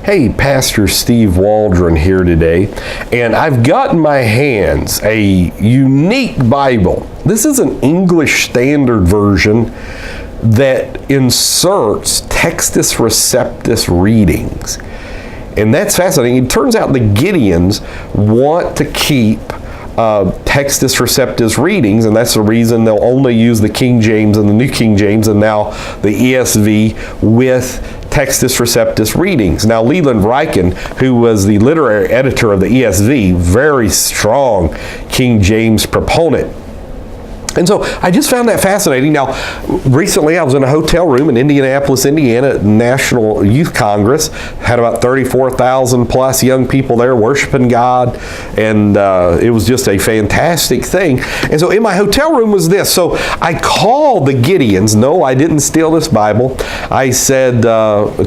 Hey, Pastor Steve Waldron here today, and I've got in my hands a unique Bible. This is an English Standard Version that inserts Textus Receptus readings. And that's fascinating. It turns out the Gideons want to keep Textus Receptus readings, and that's the reason they'll only use the King James and the New King James and now the ESV with Textus Receptus readings. Now, Leland Ryken, who was the literary editor of the ESV, very strong King James proponent. And so I just found that fascinating. Now, recently I was in a hotel room in Indianapolis, Indiana at National Youth Congress. Had about 34,000 plus young people there worshiping God. And it was just a fantastic thing. And so in my hotel room was this. So I called the Gideons. No, I didn't steal this Bible. I said,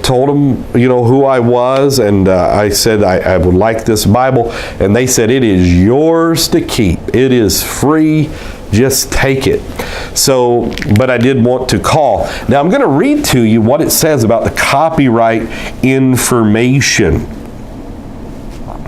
told them, who I was. And I said, I would like this Bible. And they said, it is yours to keep. It is free. Just take it. So, but I did want to call. Now I'm going to read to you what it says about the copyright information.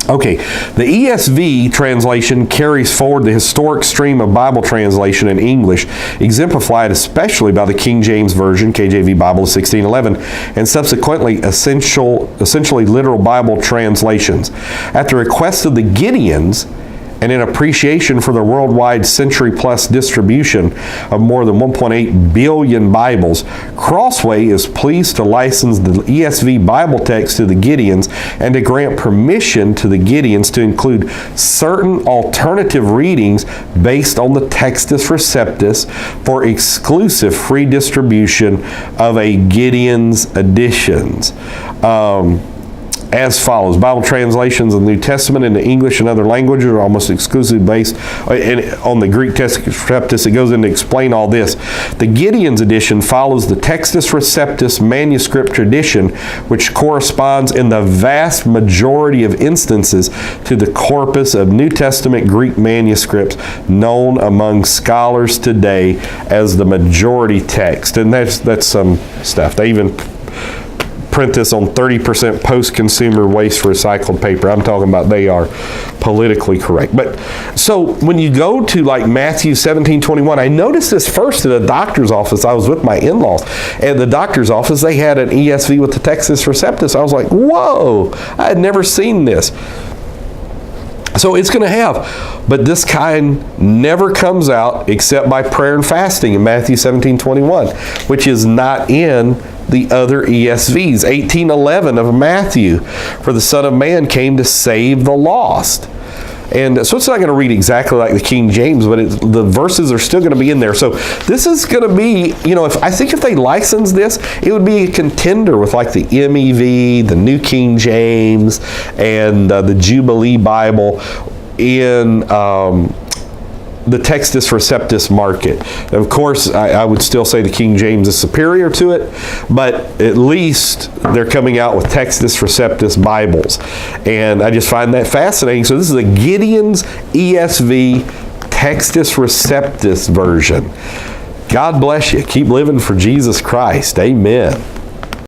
Okay, the ESV translation carries forward the historic stream of Bible translation in English, exemplified especially by the King James Version, KJV Bible of 1611, and subsequently essentially literal Bible translations. At the request of the Gideons, and in appreciation for their worldwide century-plus distribution of more than 1.8 billion Bibles, Crossway is pleased to license the ESV Bible text to the Gideons and to grant permission to the Gideons to include certain alternative readings based on the Textus Receptus for exclusive free distribution of a Gideon's editions. As follows. Bible translations of the New Testament into English and other languages are almost exclusively based on the Greek Textus Receptus. It goes in to explain all this. The Gideon's edition follows the Textus Receptus manuscript tradition, which corresponds in the vast majority of instances to the corpus of New Testament Greek manuscripts known among scholars today as the majority text. And that's some stuff. They even print this on 30% post-consumer waste recycled paper. I'm talking about they are politically correct. But so when you go to like Matthew 17:21, I noticed this first at a doctor's office. I was with my in-laws. At the doctor's office, they had an ESV with the Textus Receptus. I was like, whoa, I had never seen this. So it's going to have, but this kind never comes out except by prayer and fasting in Matthew 17:21, which is not in the other ESVs. 18:11 of Matthew, for the Son of Man came to save the lost. And so it's not going to read exactly like the King James, but the verses are still going to be in there. So this is going to be, if they license this, it would be a contender with like the MEV, the New King James, and the Jubilee Bible in the Textus Receptus market. Of course, I would still say the King James is superior to it, but at least they're coming out with Textus Receptus Bibles. And I just find that fascinating. So this is a Gideon's ESV Textus Receptus version. God bless you. Keep living for Jesus Christ. Amen.